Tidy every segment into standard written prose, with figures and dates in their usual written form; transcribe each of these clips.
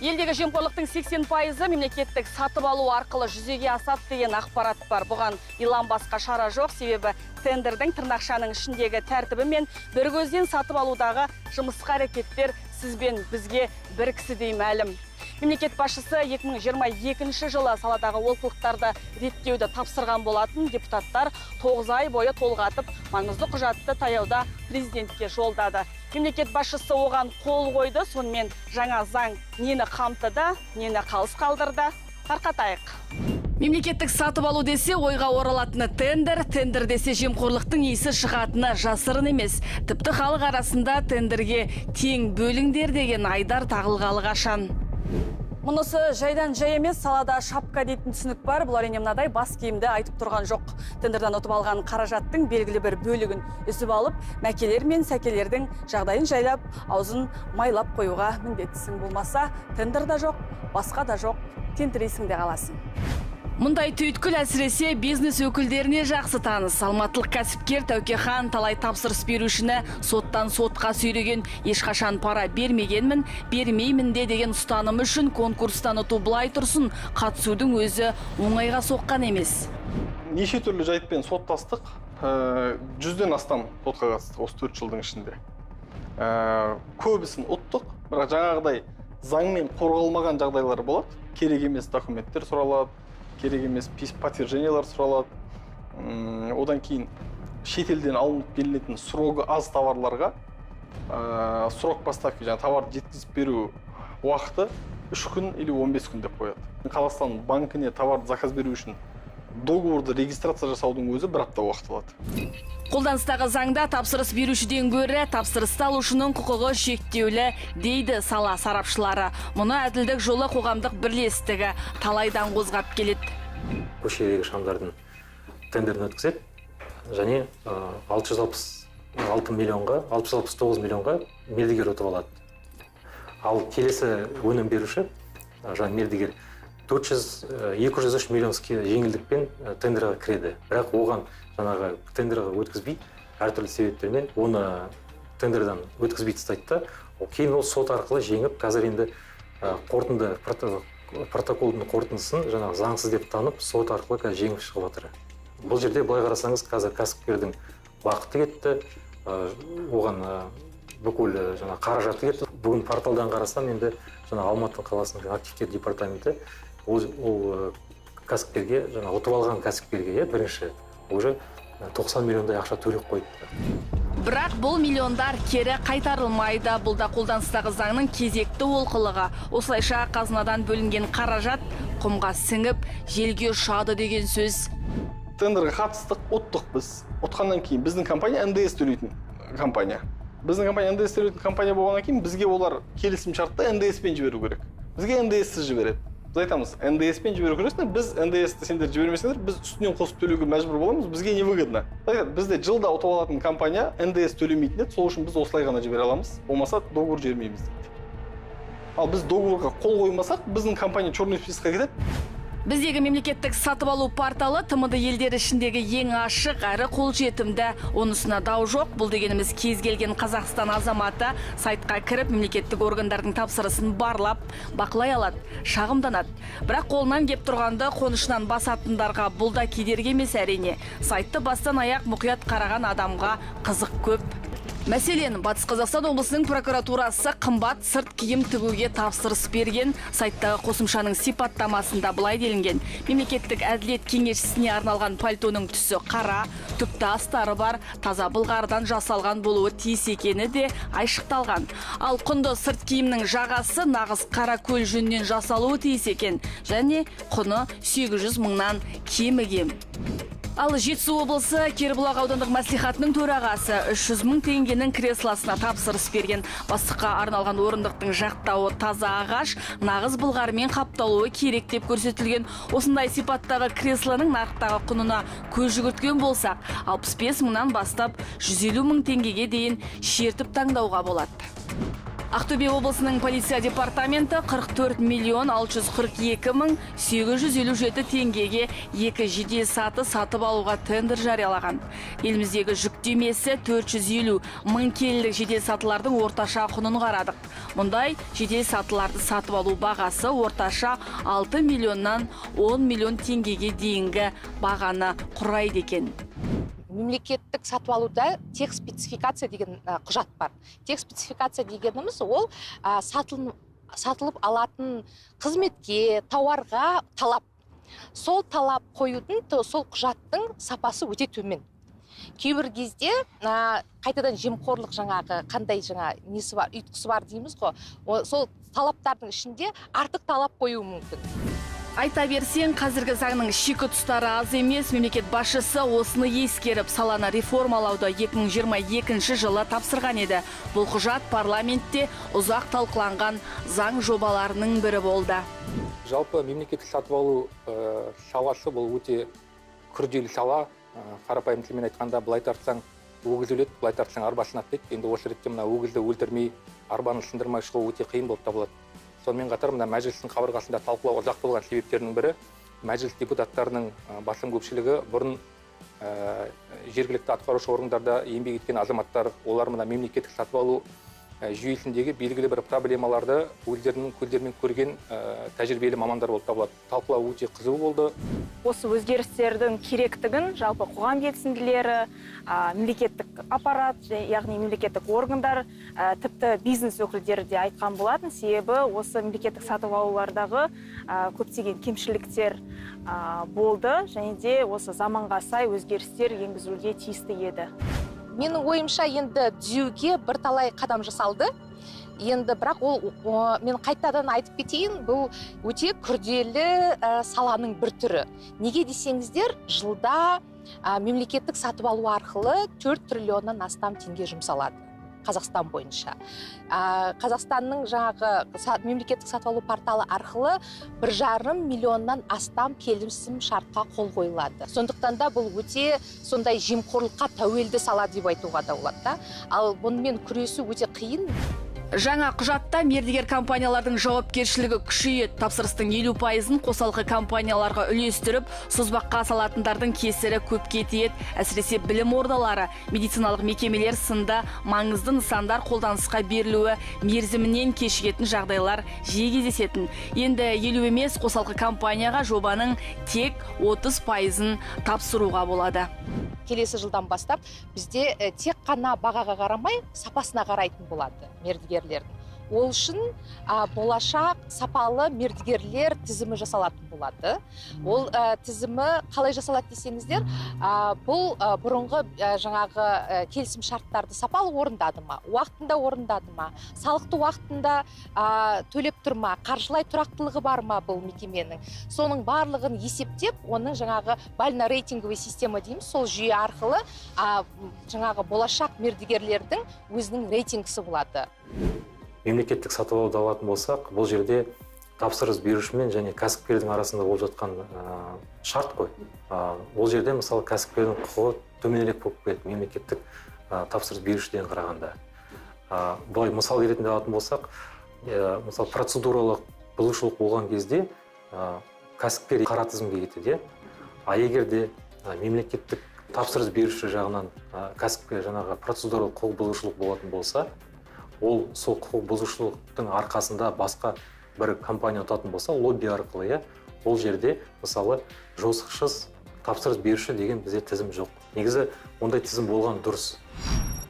Елдегі жемқорлықтың 80% мемлекеттік сатып алу арқылы жүзеге асады деген ақпарат бар. Бұған илан басқа шара жоқ, себебі тендердің тырнақшаның ішіндегі тәртібі мен бір көзден сатып алудағы жұмысқа әрекеттер сізбен бізге бір кісідей мәлім. Мемлекет басшысы 2022 жылы саладағы олқылықтарды реттеуді тапсырған болатын. Депутаттар 9 ай бойы толғатып, маңызды құжатты таяуда президентке жолдады. Мемлекет басшысы оған қол қойды, сонымен жаңа заң нені қамтыды, нені қалыс қалдырды, тарқатайық. Мемлекеттік сатып алу десе ойға оралатыны тендер десе жемқорлықтың иісі шығатыны жасырын емес. Тіпті халық арасында тендерге тең бөліңдер деген айдар тағылғалы қашан. Мұнысы жайдан жай емес, салада шапка дейтін түсінік бар. Бұл әрине мынадай бас киімді айтып тұрған жоқ. Тендерден ұтып алған қаражаттың белгілі бір бөлігін үзіп алып, мәкелер мен сәкелердің жағдайын жайлап, аузын майлап қоюға міндеттісің. Болмаса, тендер да жоқ, басқа да жоқ, тентірейсің де қаласың. Мұндай түйткіл әсіресе бизнес өкілдеріне жақсы таныс. Алматылық кәсіпкер Тәукехан талай тапсырыс берушіні соттан сотқа сүйреген, ешқашан пара бермеймін де деген ұстаным үшін конкурстан ұту былай тұрсын, қатысудың өзі оңайға соққан емес. Неше түрлі жайтпен соттастық, 100-ден астам сотқа қатыстық осы 4 жылдың ішінде. Көбісін ұттық, бірақ жаңағыдай заңмен қорғалмаған жағдайлар болады. Керек емес документтер сұралады, керек емес подтверждениялар сұралады. Одан кейін шетелден алынып келетін сроғы аз товарларға срок поставки, товар жеткізіп беру уақыты 3 күн или 15 күн деп қояды. Қазақстан банкіне товар заказ беру үшін договорды регистрация жасаудың өзі бір апта уақыт алады. Қолданыстағы заңда тапсырыс берушіден гөрі тапсырысты алушының құқығы шектеулі дейді сала сарапшылары. Мұны әділдік жолы қоғамдық бірлестігі талайдан қозғап келеді. Көшедегі шамдардың тендерін өткізеді, және 669 миллионға мердігер ұтып алады. Ал келесі өнім беруші, мердігер 203 миллион жеңілдікпен тендерға кіреді. Бірақ оған жаңағы тендерға өткізбей, әртүрлі себептермен оны тендерден өткізбей тастайды. Кейін ол сот арқылы жеңіп, қазір енді протоколдың қорытындысын жаңағы заңсыз деп танып, сот арқылы жеңіп шығып жатыр. Бұл жерде былай қарасаңыз, қазір кәсіпкердің уақыты кетті, оған бүкіл қаражаты кетті. Бүгін порталдан қарасам, енді Алматы қаласының активтер департаменті ол кәсіпкерге, ұтып алған кәсіпкерге бірінші уже 90 миллиондай ақша төлеп қойды. Бірақ бұл миллиондар кері қайтарылмайды. Бұл да қолданыстағы заңның кезекті олқылығы. Осылайша қазынадан бөлінген қаражат құмға сіңіп, желге ұшады деген сөз. Тендерге қатыстық, ұттық біз. Ұтқаннан кейін біздің компания НДС төлейтін компания. Біздің компания НДС төлейтін компания болғаннан кейін бізге олар келісім шартта НДС-пен жіберу керек. Бізге НДС-сіз жібереді. Біз айтамыз, НДС-пен жіберу керексіңдер, біз НДС-ті сендер жібермесеңдер, біз үстінен қосып төлеуге мәжбүр боламыз, бізге не выгодно. Бізде жылда ұтып алатын компания НДС төлемейтін еді, сол үшін біз осылай ғана жібере аламыз, болмаса договор жібермейміз дейді. Ал біз договорға қол қоймасақ, біздің компания черный списокқа кетеді. Біздегі мемлекеттік сатып алу порталы ТМД елдері ішіндегі ең ашық әрі қолжетімді. Онысына дау жоқ. Бұл дегеніміз кез келген Қазақстан азаматы сайтқа кіріп, мемлекеттік органдардың тапсырысын барлап, бақылай алады, шағымданады. Бірақ қолынан кеп тұрғанды қонышынан басатындарға бұл да кедергі емес әрине. Сайтты бастан аяқ мұқият қараған адамға қызық көп. Мәселен, Батыс Қазақстан облысының прокуратурасы қымбат сырт киім тігуге тапсырыс берген. Сайттағы қосымшаның сипаттамасында былай делінген: мемлекеттік әділет кеңесшісіне арналған пальтоның түсі қара, түпті астары бар, таза былғардан жасалған болуы тиіс екені де айшықталған. Ал құнды сырт киімнің жағасы нағыз қара көл жүннен жасалуы тиіс екен, және құны 800 мыңнан кемі кем. Ал Жетісу облысы Кербұлақ аудандық мәслихатының төрағасы 300 мың теңгенің креслосына тапсырыс берген. Бастыққа арналған орындықтың жақтауы таза ағаш, нағыз былғармен қапталуы керек деп көрсетілген. Осындай сипаттағы креслоның нарықтағы құнына көз жүгірткен болсақ, 65 мыңнан бастап 150 мың теңгеге дейін шертіп таңдауға болады. Ақтөбе облысының полиция департаменті 44 миллион 642 мың 857 теңгеге 2 жедел саты сатып алуға тендер жариялаған. Еліміздегі жүктемесі 450 мың келілік жедел сатылардың орташа құнын қарадық. Мұндай жедел сатыларды сатып алу бағасы орташа 6 миллионнан 10 миллион теңгеге дейінгі бағаны құрайды екен. Мемлекеттік сатып алуда тек спецификация деген құжат бар. Тек спецификация дегеніміз ол сатылып алатын қызметке, тауарға талап. Сол талап қоюдың, сол құжаттың сапасы өте төмен. Кейбір кезде қайтадан жемқорлық жаңағы қандай несі бар, ұйытқысы бар дейміз ғой. Сол талаптардың ішінде артық талап қою мүмкін. Айта берсең, қазіргі заңның шикі тұстары аз емес. Мемлекет басшысы осыны ескеріп, саланы реформалауды 2022 жылы тапсырған еді. Бұл құжат парламентте ұзақ талқыланған заң жобаларының бірі болды. Жалпы мемлекеттік сатып алу саласы бұл өте күрделі сала. Қарапайым тілмен айтқанда, былай тартсаң өгіз өледі, былай тартсаң арба сынады дейді. Енді осы ретте мына өгізді өлтірмей, арбаны сындырмай шығу өте қиын болып табылады. Сонымен қатар мына мәжілістің қабырғасында талқылау ұзақ болған себептерінің бірі, мәжіліс депутаттарының басым көпшілігі бұрын жергілікті атқарушы органдарда еңбек еткен азаматтар, олар мына мемлекеттік сатып алу жүйесіндегі белгілі бір проблемаларды өздерінің көздерімен көрген тәжірибелі мамандар болып табылады. Талқылау өте қызу болды. Осы өзгерістердің керектігін жалпы қоғам белсенділері, мемлекеттік аппарат, яғни мемлекеттік органдар, тіпті бизнес өкілдері де айтқан болатын. Себебі осы мемлекеттік сатып алулардағы көптеген кемшіліктер болды, және де осы заманға сай өзгерістер енгізуге тиісті еді. Менің ойымша енді түзеуге бірталай қадам жасалды. Енді бірақ мен қайтадан айтып кетейін, бұл өте күрделі саланың бір түрі. Неге десеңіздер, жылда мемлекеттік сатып алу арқылы 4 триллионнан астам теңге жұмсалады Қазақстан бойынша. Қазақстанның мемлекеттік сатып алу порталы арқылы 1,5 миллионнан астам келісім шартқа қол қойылады. Сондықтан да бұл өте сондай жемқорлыққа тәуелді сала деп айтуға да болады. Ал бұнымен күресу өте қиын. Жаңа құжатта мердігер компаниялардың жауапкершілігі күшейеді. Тапсырыстың 50%-ын қосалқы компанияларға үлестіріп, созбаққа салатындардың кесірі көпке тиеді. Әсіресе білім ордалары, медициналық мекемелер сынды маңызды нысандар қолданысқа берілуі мерзімінен кешігетін жағдайлар жиі кездесетін. Енді 50 емес, қосалқы компанияға жобаның тек 30%-ын тапсыруға болады. Келесі жылдан бастап бізде тек қана бағаға қарамай, сапасына қарайтын болады мердігерлердің. Ол үшін болашақ сапалы мердігерлер тізімі жасалатын болады. Ол тізімі қалай жасалады десеңіздер, бұл бұрынғы келісім шарттарды сапалы орындады ма, уақытында орындады ма, салықты уақытында төлеп тұр ма, қаржылай тұрақтылығы бар ма бұл мекеменің. Соның барлығын есептеп, оның бально рейтинговый система дейміз, сол жүйе арқылы болашақ мердігерлердің өзінің рейтингісі болады. Мемлекеттік сатып алуды алатын болсақ, бұл жерде тапсырыс берушімен және кәсіпкердің арасында болып жатқан шарт қой. Ол жерде мысалы кәсіпкердің құқығы төменірек болып келеді мемлекеттік тапсырыс берушіден қарағанда. Бұлай мысал ретінде алатын болсақ, мысалы процедуралық бұзушылық болған кезде кәсіпкер қара тізімге кетеді. А егер де мемлекеттік тапсырыс беруші жағынан кәсіпкер процедуралық құқық бұзушылық болатын болса, ол сол құқық бұзушылықтың арқасында басқа бір компания ұтатын болса, лобби арқылы, ол жерде мысалы жосықсыз тапсырыс беруші деген бізде тізім жоқ. Негізі ондай тізім болған дұрыс.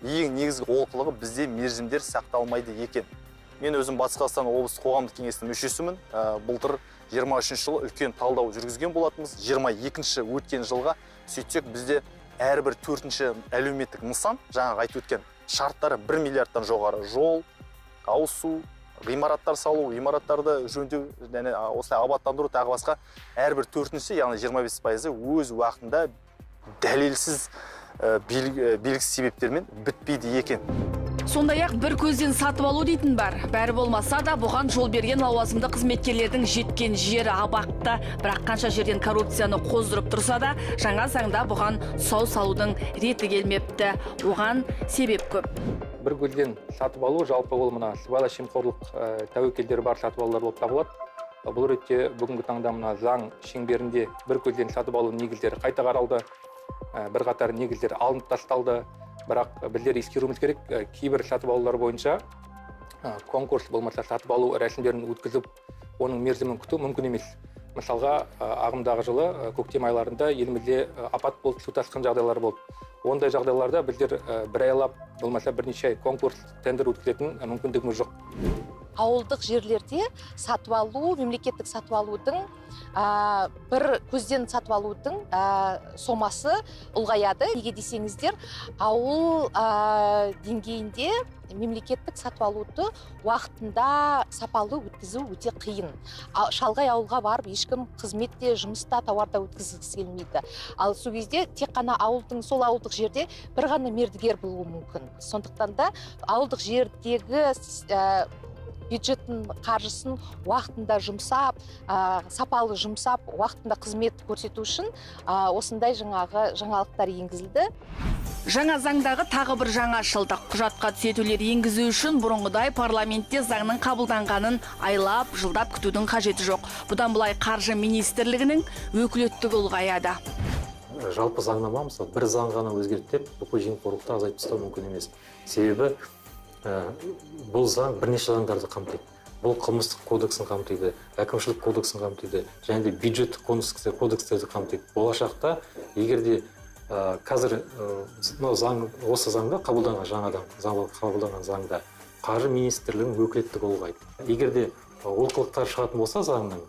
Ең негізгі олқылығы бізде мерзімдер сақталмайды екен. Мен өзім Батыс Қазақстан облыстық қоғамдық кеңесінің мүшесімін. Былтыр 23 жылы үлкен талдау жүргізген болатынбыз. 22 өткен жылға сөйтсек бізде әрбір 4-ші әлеуметтік нысан, жаңағы айтып өткен шарттары 1 миллиардтан жоғары. Жол, ауыз су, ғимараттар салу, ғимараттарды жөндеу, осылай абаттандыру тағы басқа әрбір 4-ші, яғни 25% өз уақытында дәлелсіз белгісіз себептермен бітпейді екен. Сондай-ақ бір көзден сатып алу дейтін бар. Бәрі болмаса да бұған жол берген лауазымды қызметкерлердің жеткен жері абақты. Бірақ қанша жерден коррупцияны қоздырып тұрса да, жаңа заңда бұған сау салудың реті келмепті. Оған себеп көп. бір көзден сатып алу жалпы ол мына сыбайлас жемқорлық тәуекелдері бар сатып алулар болып табылады. Бұл ретте бүгінгі таңда мына заң шеңберінде бір көзден сатып алу негіздері қайта қаралды, бірқатар негіздер алынып тасталды. Бірақ біздер ескеруіміз керек, кейбір сатып алулар бойынша конкурс болмаса сатып алу рәсімдерін өткізіп, оның мерзімін күту мүмкін емес. Мысалға, ағымдағы жылы көктем айларында елімізде апат болып, су тасқын жағдайлар болды. Ондай жағдайларда біздер бір айлап, болмаса бірнеше ай конкурс, тендер өткізетін мүмкіндігіміз жоқ. Ауылдық жерлерде сатып алу, мемлекеттік сатып алудың, бір көзден сатып алудың сомасы ұлғаяды. Неге десеңіздер, ауыл деңгейінде мемлекеттік сатып алуды уақытында сапалы өткізу өте қиын. Шалғай ауылға барып, ешкім қызметте, жұмыста, тауарда өткізгісі келмейді. Ал сол кезде тек қана сол ауылдық жерде бір ғана мердігер болуы мүмкін. Сондықтан да ауылдық жердегі бюджеттің қаржысын уақытында жұмсап, сапалы жұмсап, уақытында қызмет көрсету үшін осындай жаңалықтар енгізілді. Жаңа заңдағы тағы бір жаңашылдық. Құжатқа түзетулер енгізу үшін бұрынғыдай парламентте заңның қабылданғанын айлап, жылдап күтудің қажеті жоқ. Бұдан былай қаржы министрлігінің өкілеттігі ұлғаяды. Жалпы заңнама мысалы бір заң ғана өзгертіп, бүкіл жемқорлықты азайтып тастау мүмкін емес. Себебі бұл заң бірнеше заңдарды қамтиды. Бұл қылмыстық кодексын қамтиды, әкімшілік кодексын қамтиды, және де бюджеттік кодекстерді қамтиды. Болашақта, егер де қазір осы заңда қабылданған заңда қаржы министрлігінің өкілеттігі ұлғайды. Егер де олқылықтар шығатын болса заңның,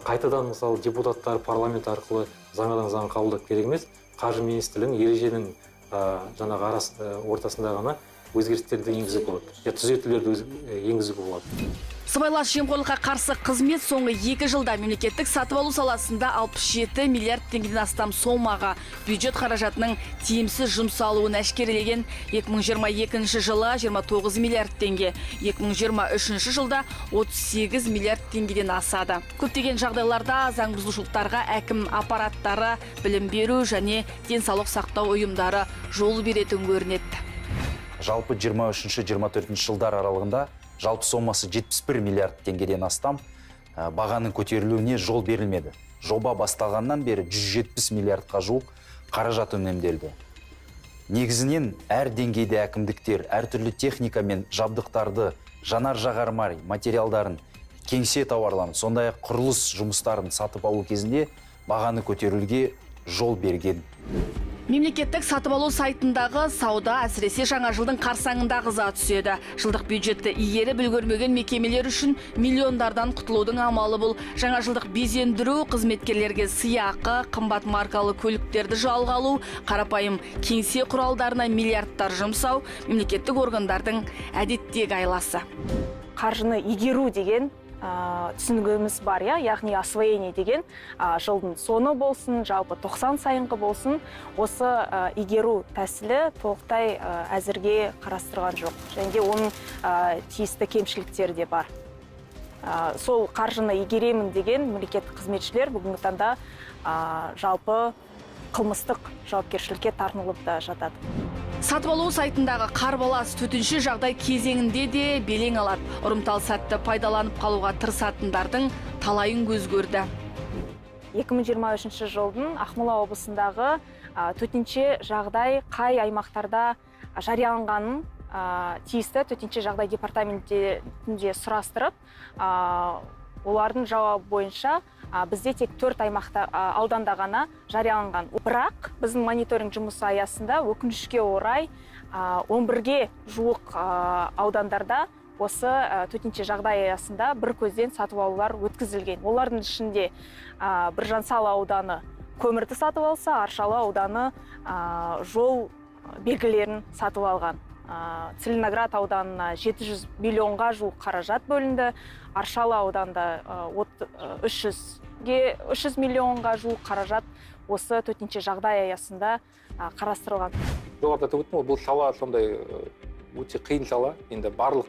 қайтадан мысалы депутаттар парламент арқылы жаңадан заң қабылдап керек емес, қаржы министрлігінің ереженің ортасында ғана өзгерістерді енгізуге болады, түзетулерді енгізуге болады. Сыбайлас жемқорлыққа қарсы қызмет соңғы 2 жылда мемлекеттік сатып алу саласында 67 миллиард теңгеден астам сомаға бюджет қаражатының тиімсіз жұмсалуын әшкерелеген. 2022 жылы 29 миллиард теңге, 2023 жылда 38 миллиард теңгеден асады. Көптеген жағдайларда заң бұзушылықтарға әкім аппараттары, білім беру және денсаулық сақтау ұйымдары жол беретін көрінеді. Жалпы 23-24 жылдар аралығында жалпы сомасы 71 миллиард теңгеден астам бағаның көтерілуіне жол берілмеді. Жоба басталғаннан бері 170 миллиардқа жуық қаражат үнемделді. Негізінен әр деңгейде әкімдіктер әртүрлі техника мен жабдықтарды, жанар-жағармай материалдарын, кеңсе тауарларын, сондай-ақ құрылыс жұмыстарын сатып алу кезінде бағаны көтерілуге жол берген. Мемлекеттік сатып алу сайтындағы сауда әсіресе жаңа жылдың қарсаңында қыза түседі. Жылдық бюджетті игеріп үлгермеген мекемелер үшін миллиондардан құтылудың амалы бұл. Жаңа жылдық безендіру, қызметкерлерге сыйақы, қымбат маркалы көліктерді жалға алу, қарапайым кеңсе құралдарына миллиардтар жұмсау мемлекеттік органдардың әдеттегі айласы. Қаржыны игеру деген түсінігіміз бар, яғни освоение деген жылдың соны болсын, жалпы 90 сайынғы болсын, осы игеру тәсілі толықтай әзірге қарастырған жоқ. Және де оның тиісті кемшіліктері де бар. Сол қаржыны игеремін деген мемлекеттік қызметшілер бүгінгі таңда жалпы қылмыстық жауапкершілікке тартылып та жатады. Сатып алу сайтындағы қарбалас төтенше жағдай кезеңінде де белең алады. Ұрымтал сәтті пайдаланып қалуға тырысатындардың талайын көз көрді. 2023 жылдың Ақмола облысындағы төтенше жағдай қай аймақтарда жарияланғанын тиісті төтенше жағдай департаментінде сұрастырып, олардың жауабы бойынша бізде тек 4 аймақта ауданда ғана жарияланған. Бірақ біздің мониторинг жұмысы аясында өкінішке орай 11-ге жуық аудандарда осы төтенше жағдай аясында бір көзден сатып алулар өткізілген. Олардың ішінде Біржансал ауданы көмірді сатып алса, Аршалы ауданы жол белгілерін сатып алған. Целиноград ауданына 700 миллионға жуық қаражат бөлінді. Аршалы ауданда 300 миллионға жуық қаражат осы төтенше жағдай аясында қарастырылған. Жоғарыда айтып өттім, бұл сала сондай өте қиын сала. Енді барлық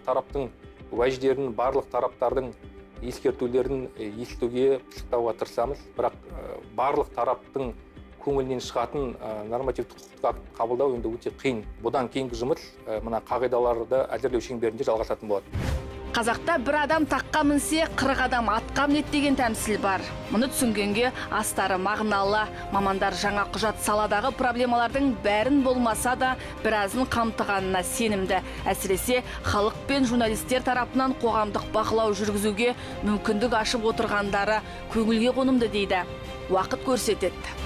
тараптың уәждерін, барлық тараптардың ескертулерін естуге, пысықтауға тырысамыз. Бірақ барлық тараптың көңілінен шығатын нормативтік құқықтық акт қабылдау енді өте қиын. Бұдан кейінгі жұмыс мына қағидаларды әзірлеу шеңберінде жалғасатын болады. Қазақта бір адам таққа мінсе, 40 адам атқа мінеді деген тәмсіл бар. Мұны түсінгенге астары мағыналы. Мамандар жаңа құжат саладағы проблемалардың бәрін болмаса да біразын қамтығанына сенімді. Әсіресе халық пен журналистер тарапынан қоғамдық бақылау жүргізуге мүмкіндік ашып отырғандары көңілге қонымды дейді. Уақыт көрсетеді.